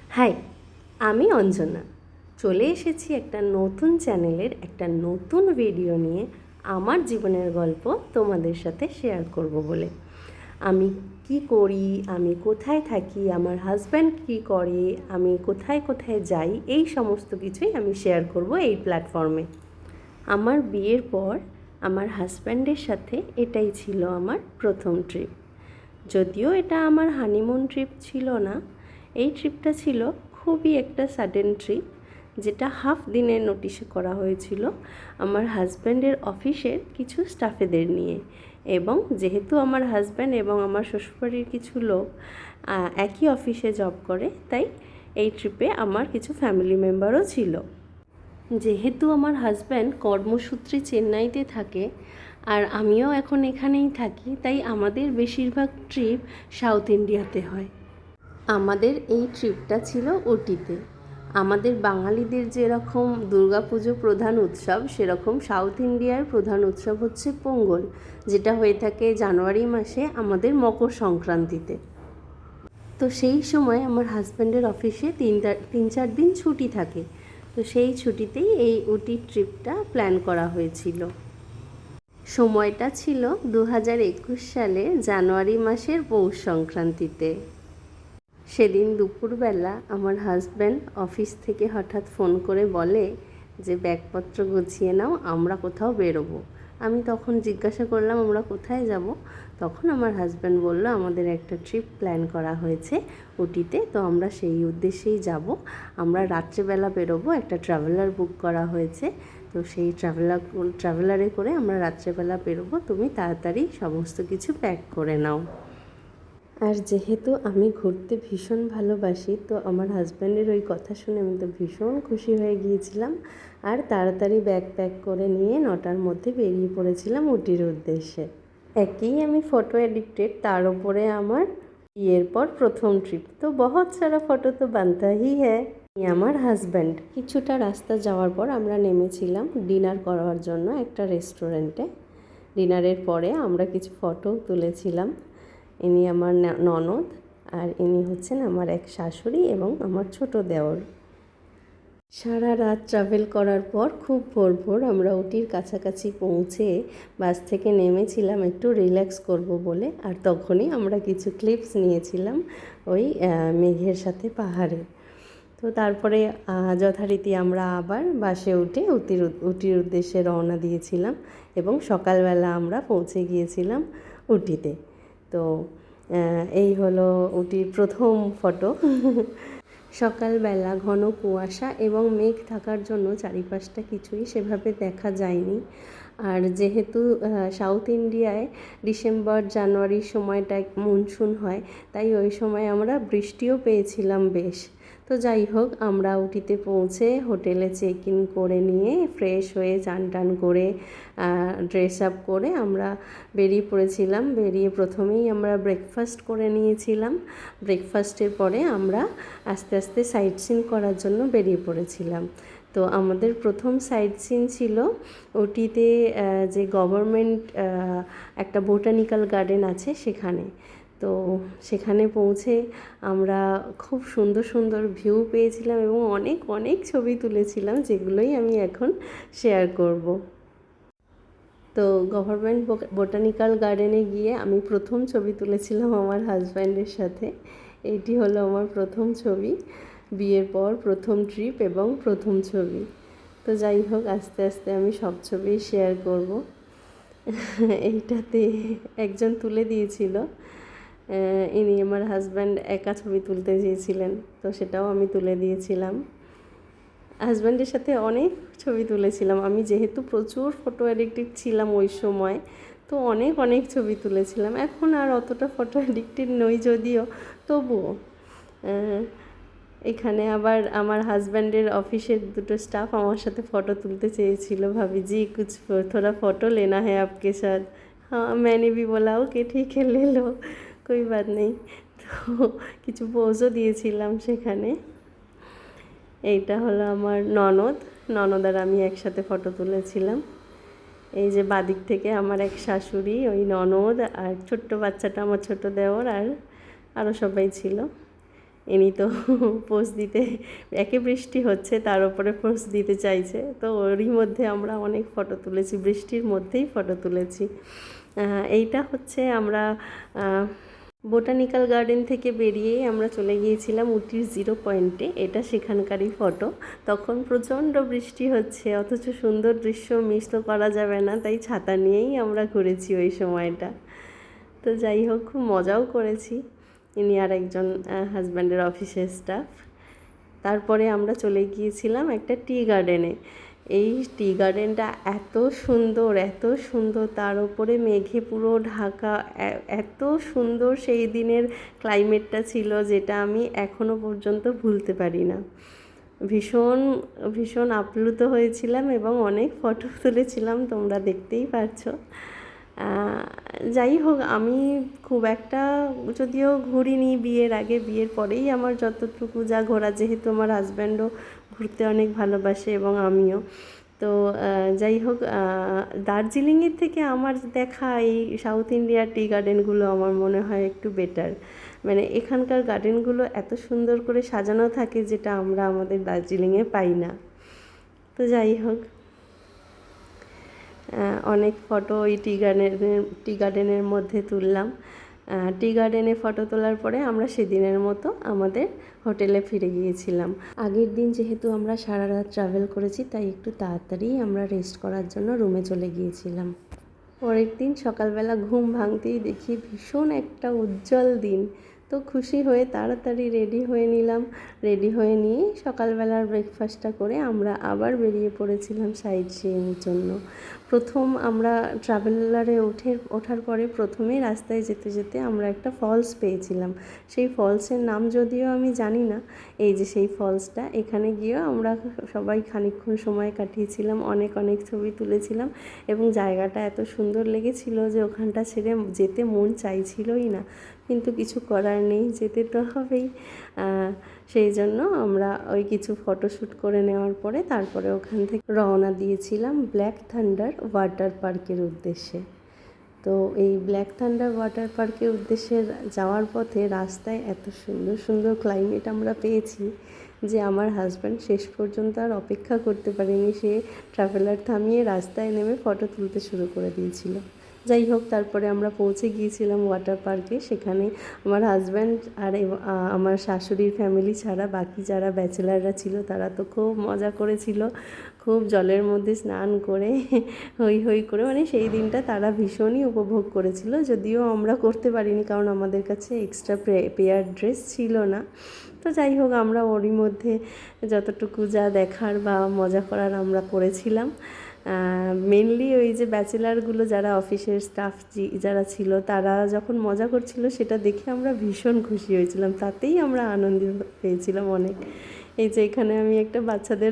High, আমি অঞ্জনা। চলে এসেছি একটা নতুন চ্যানেলের একটা নতুন ভিডিও নিয়ে আমার জীবনের গল্প তোমাদের সাথে শেয়ার করব বলে। আমি কি করি, আমি কোথায় থাকি, আমার হাজব্যান্ড কী করে, আমি কোথায় কোথায় যাই, এই সমস্ত কিছুই আমি শেয়ার করব এই প্ল্যাটফর্মে। আমার বিয়ের পর আমার হাজব্যান্ডের সাথে এটাই ছিল আমার প্রথম ট্রিপ। যদিও এটা আমার হানিমুন ট্রিপ ছিল না, এই ট্রিপটা ছিল খুবই একটা সাডেন ট্রিপ, যেটা হাফ দিনের নোটিশে করা হয়েছিল আমার হাজব্যান্ডের অফিসের কিছু স্টাফেদের নিয়ে। এবং যেহেতু আমার হাজব্যান্ড এবং আমার শ্বশুরবাড়ির কিছু লোক একই অফিসে জব করে, তাই এই ট্রিপে আমার কিছু ফ্যামিলি মেম্বারও ছিল। যেহেতু আমার হাজব্যান্ড কর্মসূত্রে চেন্নাইতে থাকে আর আমিও এখন এখানেই থাকি, তাই আমাদের বেশিরভাগ ট্রিপ সাউথ ইন্ডিয়াতে হয়। আমাদের এই ট্রিপটা ছিল ওটিতে। আমাদের বাঙালিদের যেরকম দুর্গাপুজো প্রধান উৎসব, সেরকম সাউথ ইন্ডিয়ার প্রধান উৎসব হচ্ছে পোঙ্গল, যেটা হয়ে থাকে জানুয়ারি মাসে আমাদের মকর সংক্রান্তিতে। তো সেই সময় আমার হাজব্যান্ডের অফিসে তিন চার দিন ছুটি থাকে। তো সেই ছুটিতেই এই উটি ট্রিপটা প্ল্যান করা হয়েছিল। সময়টা ছিল 2021 সালে জানুয়ারি মাসের পৌষ সংক্রান্তিতে। সেদিন দুপুরবেলা আমার হাজব্যান্ড অফিস থেকে হঠাৎ ফোন করে বলে যে ব্যাগপত্র গুছিয়ে নাও, আমরা কোথাও বেরোবো। আমি তখন জিজ্ঞাসা করলাম আমরা কোথায় যাব। তখন আমার হাজব্যান্ড বলল আমাদের একটা ট্রিপ প্ল্যান করা হয়েছে উটিতে, তো আমরা সেই উদ্দেশ্যেই যাব। আমরা রাত্রেবেলা বেরোবো, একটা ট্রাভেলার বুক করা হয়েছে। তো সেই ট্রাভেলারে করে আমরা রাত্রেবেলা বেরোবো, তুমি তাড়াতাড়ি সমস্ত কিছু প্যাক করে নাও। আর যেহেতু আমি ঘুরতে ভীষণ ভালোবাসি, তো আমার হাজব্যান্ডের ওই কথা শুনে আমি তো ভীষণ খুশি হয়ে গিয়েছিলাম। আর তাড়াতাড়ি ব্যাগ প্যাক করে নিয়ে 9টার মধ্যে বেরিয়ে পড়েছিলাম উটির উদ্দেশ্যে। একেই আমি ফটো এডিক্টেড, তার উপরে আমার বিয়ের পর প্রথম ট্রিপ, তো বহুত সারা ফটো তো বানতা হি হ্যায়। আমার হাজব্যান্ড কিছুটা রাস্তা যাওয়ার পর আমরা নেমেছিলাম ডিনার করার জন্য একটা রেস্টুরেন্টে। ডিনারের পরে আমরা কিছু ফটো তুলেছিলাম। ইনি আমার ননদ, আর ইনি হচ্ছেন আমার এক শাশুড়ি এবং আমার ছোট দেওর। সারা রাত ট্রাভেল করার পর খুব ভোর ভোর আমরা উটির কাছাকাছি পৌঁছে বাস থেকে নেমেছিলাম একটু রিল্যাক্স করব বলে। আর তখনই আমরা কিছু ক্লিপস নিয়েছিলাম ওই মেঘের সাথে পাহাড়ে। তো তারপরে যথারীতি আমরা আবার বাসে উঠে উটির উদ্দেশ্যে রওনা দিয়েছিলাম এবং সকালবেলা আমরা পৌঁছে গিয়েছিলাম উটিতে। তো এই হলো উটির প্রথম ফটো। সকালবেলা ঘন কুয়াশা এবং মেঘ থাকার জন্য চারিপাশটা কিছুই সেভাবে দেখা যায়নি। আর যেহেতু সাউথ ইন্ডিয়ায় ডিসেম্বর জানুয়ারির সময়টা মনসুন হয়, তাই ওই সময় আমরা বৃষ্টিও পেয়েছিলাম বেশ। তো যাই হোক, আমরা উটিতে পৌঁছে হোটেলে চেক ইন করে নিয়ে ফ্রেশ হয়ে চান টান করে ড্রেস আপ করে আমরা বেরিয়ে পড়েছিলাম। বেরিয়ে প্রথমেই আমরা ব্রেকফাস্ট করে নিয়েছিলাম। ব্রেকফাস্টের পরে আমরা আস্তে আস্তে সাইট সিন করার জন্য বেরিয়ে পড়েছিলাম। তো আমাদের প্রথম সাইট সিন ছিল ওটিতে যে গভর্নমেন্ট একটা বোটানিক্যাল গার্ডেন আছে সেখানে। তো সেখানে পৌঁছে আমরা খুব সুন্দর সুন্দর ভিউ পেয়েছিলাম এবং অনেক অনেক ছবি তুলেছিলাম, যেগুলোই আমি এখন শেয়ার করব। তো গভর্নমেন্ট বোটানিক্যাল গার্ডেনে গিয়ে আমি প্রথম ছবি তুলেছিলাম আমার হাজব্যান্ডের সাথে। এইটি হলো আমার প্রথম ছবি, বিয়ের পর প্রথম ট্রিপ এবং প্রথম ছবি। তো যাই হোক, আস্তে আস্তে আমি সব ছবি শেয়ার করব। এইটাতে একজন তুলে দিয়েছিল, ইনি আমার হাজব্যান্ড একা ছবি তুলতে চেয়েছিলেন, তো সেটাও আমি তুলে দিয়েছিলাম। হাজব্যান্ডের সাথে অনেক ছবি তুলেছিলাম আমি, যেহেতু প্রচুর ফটো অ্যাডিক্টেড ছিলাম ওই সময়, তো অনেক অনেক ছবি তুলেছিলাম। এখন আর অতটা ফটো অ্যাডিক্টেড নই যদিও, তবুও। এখানে আবার আমার হাজব্যান্ডের অফিসের দুটো স্টাফ আমার সাথে ফটো তুলতে চেয়েছিল। ভাবি জি কুছ থোড়া ফটো লেনা है आपके साथ। हाँ मैंने भी बोला ओके ठीक है ले लो, कोई बात नहीं। তো কিছু পোজও দিয়েছিলাম সেখানে। এইটা হলো আমার ননদ আর আমি একসাথে ফটো তুলেছিলাম। এই যে বাদিক থেকে আমার এক শাশুড়ি, ওই ননদ আর ছোট্ট বাচ্চাটা আমার ছোট দেওর, আর আরও সবাই ছিল। ইনি তো পোজ দিতে, একে বৃষ্টি হচ্ছে তার উপরে পোজ দিতে চাইছে, তো ওরই মধ্যে আমরা অনেক ফটো তুলেছি, বৃষ্টির মধ্যেই ফটো তুলেছি। এইটা হচ্ছে আমরা বোটানিক্যাল গার্ডেন থেকে বেরিয়েই আমরা চলে গিয়েছিলাম উটির 0 পয়েন্টে। এটা সেখানকারই ফটো। তখন প্রচণ্ড বৃষ্টি হচ্ছে, অথচ সুন্দর দৃশ্য মিস তো করা যাবে না, তাই ছাতা নিয়েই আমরা ঘুরেছি ওই সময়টা। তো যাই হোক, খুব মজাও করেছি। ইনি আর একজন হাজব্যান্ডের অফিসের স্টাফ। তারপরে আমরা চলে গিয়েছিলাম একটা টি গার্ডেনে। এই টি গার্ডেনটা এত সুন্দর, এত সুন্দর, তার উপরে মেঘে পুরো ঢাকা, এত সুন্দর সেই দিনের ক্লাইমেটটা ছিল, যেটা আমি এখনও পর্যন্ত ভুলতে পারি না। ভীষণ ভীষণ আপ্লুত হয়েছিলাম এবং অনেক ফটো তুলেছিলাম, তোমরা দেখতেই পারছো। যাই হোক, আমি খুব একটা যদিও ঘুরিনি বিয়ের আগে, বিয়ের পরেই আমার যতটুকু যা ঘোরা, যেহেতু আমার হাজব্যান্ডও ঘুরতে অনেক ভালোবাসে এবং আমিও। তো যাই হোক, দার্জিলিংয়ের থেকে আমার দেখা এই সাউথ ইন্ডিয়ার টি গার্ডেনগুলো আমার মনে হয় একটু বেটার। মানে এখানকার গার্ডেনগুলো এত সুন্দর করে সাজানো থাকে, যেটা আমরা আমাদের দার্জিলিংয়ে পাই না। তো যাই হোক, অনেক ফটো ওই টি গার্ডেনের মধ্যে তুললাম। টি গার্ডেনে ফটো তোলার পরে আমরা সেদিনের মতো আমাদের হোটেলে ফিরে গিয়েছিলাম। আগের দিন যেহেতু আমরা সারা রাত ট্রাভেল করেছি, তাই একটু তাড়াতাড়ি আমরা রেস্ট করার জন্য রুমে চলে গিয়েছিলাম। পরের দিন সকালবেলা ঘুম ভাঙতেই দেখি ভীষণ একটা উজ্জ্বল দিন। তো খুশি হয়ে তাড়াতাড়ি রেডি হয়ে নিলাম। রেডি হয়ে নিয়ে সকালবেলার ব্রেকফাস্টটা করে আমরা আবার বেরিয়ে পড়েছিলাম সাইট সিইংয়ের জন্য। প্রথম আমরা ট্রাভেলারে ওঠার পরে প্রথমেই রাস্তায় যেতে যেতে আমরা একটা ফলস পেয়েছিলাম। সেই ফলসের নাম যদিও আমি জানি না। এই যে সেই ফলসটা, এখানে গিয়েও আমরা সবাই খানিকক্ষণ সময় কাটিয়েছিলাম, অনেক অনেক ছবি তুলেছিলাম এবং জায়গাটা এত সুন্দর লেগেছিল যে ওখানটা ছেড়ে যেতে মন চাইছিলই না, কিন্তু কিছু করার নেই, যেতে তো হবেই। সেই জন্য আমরা ওই কিছু ফটোশ্যুট করে নেওয়ার পরে তারপরে ওখান থেকে রওনা দিয়েছিলাম ব্ল্যাক থান্ডার ওয়াটার পার্কের উদ্দেশ্যে। তো এই ব্ল্যাক থান্ডার ওয়াটার পার্কের উদ্দেশ্যে যাওয়ার পথে রাস্তায় এত সুন্দর সুন্দর ক্লাইমেট আমরা পেয়েছি যে আমার হাজব্যান্ড শেষ পর্যন্ত আর অপেক্ষা করতে পারেনি, সে ট্রাভেলার থামিয়ে রাস্তায় নেমে ফটো তুলতে শুরু করে দিয়েছিল। যাই হোক, তারপরে আমরা পৌঁছে গিয়েছিলাম ওয়াটার পার্কে। সেখানে আমার হাজব্যান্ড আর আমার শাশুড়ির ফ্যামিলি ছাড়া বাকি যারা ব্যাচেলাররা ছিল তারা তো খুব মজা করেছিল, খুব জলের মধ্যে স্নান করে হই হই করে, মানে সেই দিনটা তারা ভীষণই উপভোগ করেছিল। যদিও আমরা করতে পারিনি, কারণ আমাদের কাছে এক্সট্রা পেয়ার ড্রেস ছিল না। তো যাই হোক, আমরা ওরই মধ্যে যতটুকু যা দেখার বা মজা করার আমরা করেছিলাম। মেনলি ওই যে ব্যাচেলারগুলো যারা অফিসের স্টাফ যারা ছিল, তারা যখন মজা করছিল সেটা দেখে আমরা ভীষণ খুশি হয়েছিলাম, তাতেই আমরা আনন্দ পেয়েছিলাম অনেক। এই যে এখানে আমি একটা বাচ্চাদের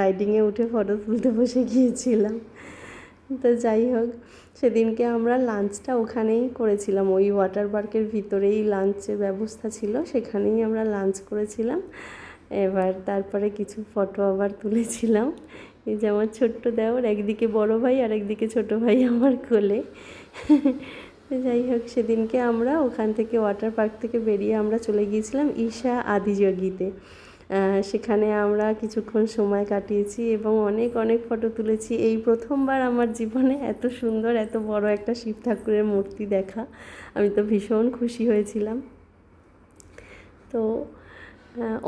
রাইডিংয়ে উঠে ফটো তুলতে বসে গিয়েছিলাম। তো যাই হোক, সেদিনকে আমরা লাঞ্চটা ওখানেই করেছিলাম, ওই ওয়াটার পার্কের ভিতরেই লাঞ্চের ব্যবস্থা ছিল, সেখানেই আমরা লাঞ্চ করেছিলাম। এবার তারপরে কিছু ফটো আবার তুলেছিলাম। এই যে আমার ছোট্ট দেওর, একদিকে বড় ভাই আর একদিকে ছোট ভাই আমার কোলে। যাই হোক, সেদিনকে আমরা ওখান থেকে ওয়াটার পার্ক থেকে বেরিয়ে আমরা চলে গিয়েছিলাম ঈশা আদিযোগীতে। সেখানে আমরা কিছুক্ষণ সময় কাটিয়েছি এবং অনেক অনেক ফটো তুলেছি। এই প্রথমবার আমার জীবনে এত সুন্দর, এত বড় একটা শিব ঠাকুরের মূর্তি দেখা, আমি তো ভীষণ খুশি হয়েছিলাম। তো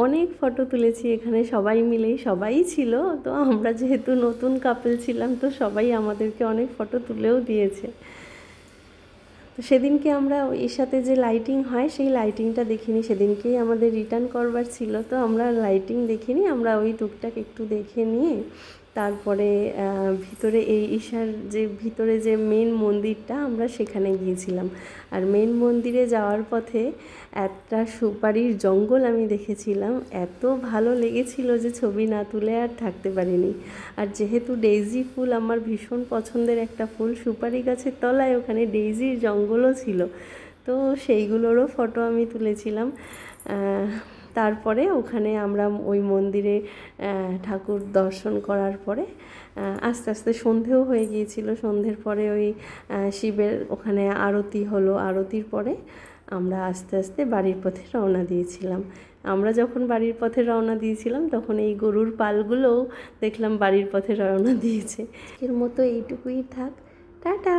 অনেক ফটো তুলেছি এখানে, সবাই মিলেই, সবাই ছিল। তো আমরা যেহেতু নতুন কাপল ছিলাম, তো সবাই আমাদেরকে অনেক ফটো তুলেও দিয়েছে। তো সেদিনকে আমরা এর সাথে যে লাইটিং হয় সেই লাইটিংটা দেখিনি, সেদিনকেই আমাদের রিটার্ন করবার ছিল, তো আমরা লাইটিং দেখিনি। আমরা ওই টুকটাক একটু দেখে নিয়ে তারপরে ভিতরে এই ঈশার যে ভিতরে যে মেন মন্দিরটা, আমরা সেখানে গিয়েছিলাম। আর মেন মন্দিরে যাওয়ার পথে একটা সুপারির জঙ্গল আমি দেখেছিলাম, এত ভালো লেগেছিল যে ছবি না তুলে আর থাকতে পারিনি। আর যেহেতু ডেইজি ফুল আমার ভীষণ পছন্দের একটা ফুল, সুপারি গাছের তলায় ওখানে ডেইজির জঙ্গলও ছিল, তো সেইগুলোরও ফটো আমি তুলেছিলাম। তারপরে ওখানে আমরা ওই মন্দিরে ঠাকুর দর্শন করার পরে আস্তে আস্তে সন্ধেও হয়ে গিয়েছিল। সন্ধ্যের পরে ওই শিবের ওখানে আরতি হলো, আরতির পরে আমরা আস্তে আস্তে বাড়ির পথে রওনা দিয়েছিলাম। আমরা যখন বাড়ির পথে রওনা দিয়েছিলাম তখন এই গরুর পালগুলোও দেখলাম বাড়ির পথে রওনা দিয়েছে। আজকের মতো এইটুকুই থাক, টাটা।